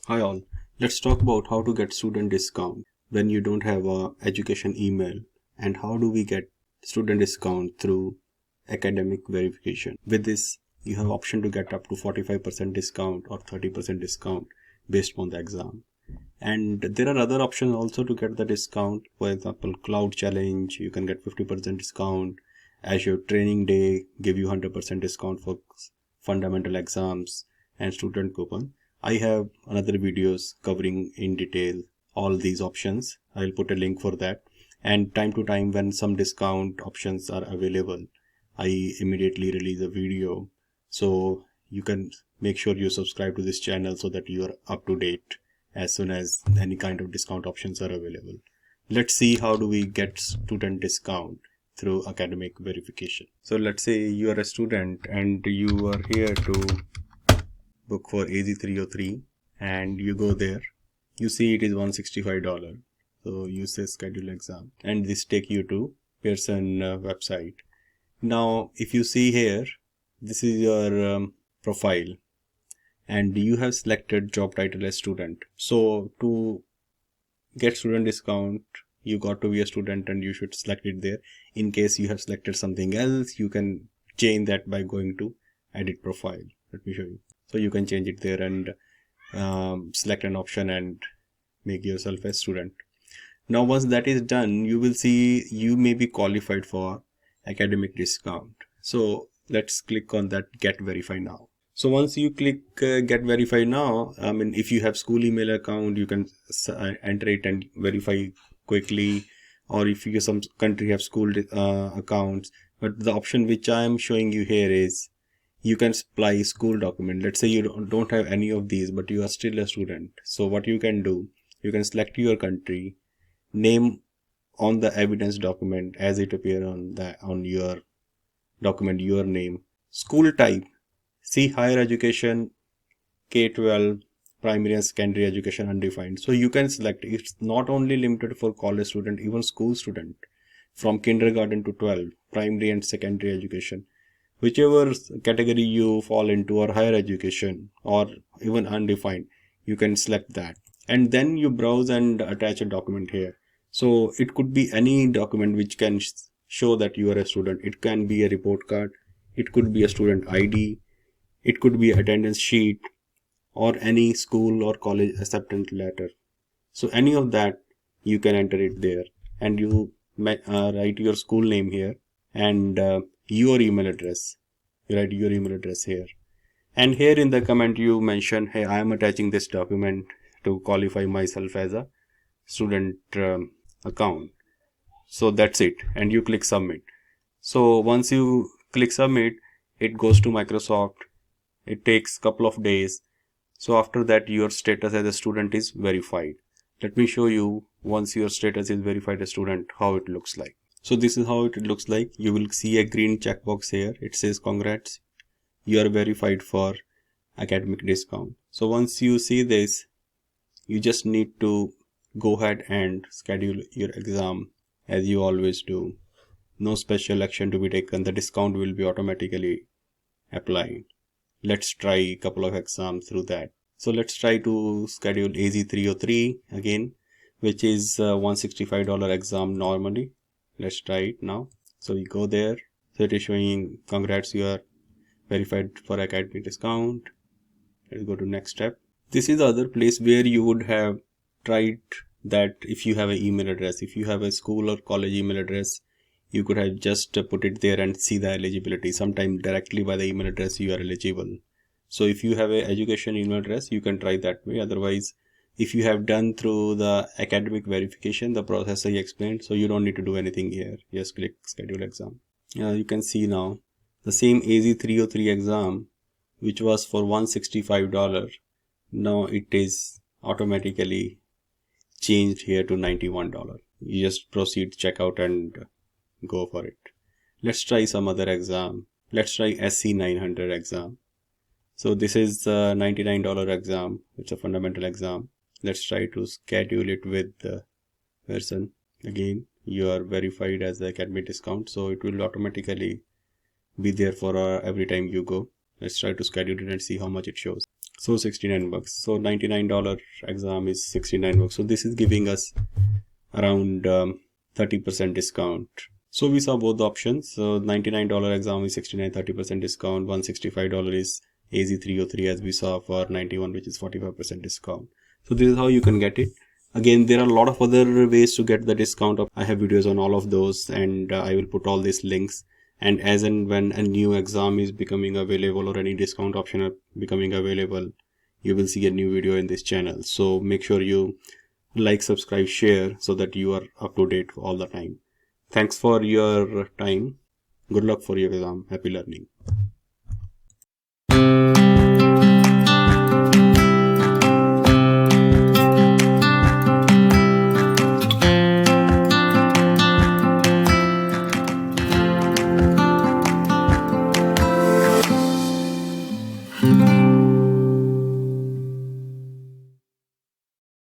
Hi all, let's talk about how to get student discount when you don't have a education email, and how do we get student discount through academic verification. With this, you have option to get up to 45% discount or 30% discount based on the exam. And there are other options also to get the discount. For example, Cloud Challenge, you can get 50% discount. Azure Training Day give you 100% discount for fundamental exams, and student coupon. I have another videos covering in detail all these options. I'll put a link for that. And time to time when some discount options are available, I immediately release a video. So you can make sure you subscribe to this channel so that you are up to date as soon as any kind of discount options are available. Let's see how do we get student discount through academic verification. So let's say you are a student and you are here to book for AZ303 and you go there. You see it is $165. So you say schedule exam and this take you to Pearson website. Now if you see here, this is your profile and you have selected job title as student. So to get student discount, you got to be a student and you should select it there. In case you have selected something else, you can change that by going to edit profile. Let me show you. So you can change it there and select an option and make yourself a student. Now once that is done, you will see you may be qualified for academic discount. So let's click on that get verify now. So once you click get verify now, if you have school email account, you can enter it and verify quickly, or if you some country have school accounts. But the option which I am showing you here is you can supply school document. Let's say you don't have any of these, but you are still a student. So what you can do, you can select your country, name on the evidence document as it appear on your document, your name, school type. See higher education, K-12, primary and secondary education undefined. So you can select, it's not only limited for college student, even school student from kindergarten to 12, primary and secondary education. Whichever category you fall into, or higher education or even undefined, you can select that. And then you browse and attach a document here. So it could be any document which can show that you are a student. It can be a report card, it could be a student ID, it could be attendance sheet, or any school or college acceptance letter. So any of that you can enter it there, and you write your school name here and your email address. You write your email address here, and here in the comment you mention, hey, I am attaching this document to qualify myself as a student account. So that's it, and you click submit. So once you click submit, it goes to Microsoft. It takes couple of days. So after that your status as a student is verified. Let me show you once your status is verified as student how it looks like. So this is how it looks like. You will see a green checkbox here. It says congrats, you are verified for academic discount. So once you see this, you just need to go ahead and schedule your exam as you always do. No special action to be taken. The discount will be automatically applied. Let's try a couple of exams through that. So let's try to schedule AZ303 again, which is $165 exam normally. Let's try it now. So we go there. So it is showing congrats, you are verified for academic discount. Let's go to next step. This is the other place where you would have tried that if you have an email address. If you have a school or college email address, you could have just put it there and see the eligibility. Sometimes directly by the email address you are eligible. So if you have a education email address, you can try that way. Otherwise, if you have done through the academic verification, the process I explained, so you don't need to do anything here. Just click schedule exam. You can see now the same AZ303 exam, which was for $165. Now it is automatically changed here to $91. You just proceed, check out and go for it. Let's try some other exam. Let's try SC900 exam. So this is a $99 exam. It's a fundamental exam. Let's try to schedule it with the person. Again, you are verified as the academic discount, so it will automatically be there for every time you go. Let's try to schedule it and see how much it shows. So 69 bucks. So $99 exam is 69 bucks. So this is giving us around 30% discount. So we saw both the options. So $99 exam is 69, 30% discount. $165 is AZ303 as we saw for 91, which is 45% discount. So this is how you can get it. Again, there are a lot of other ways to get the discount. I have videos on all of those, and I will put all these links. And as and when a new exam is becoming available or any discount option are becoming available, you will see a new video in this channel. So make sure you like, subscribe, share so that you are up to date all the time. Thanks for your time. Good luck for your exam. Happy learning.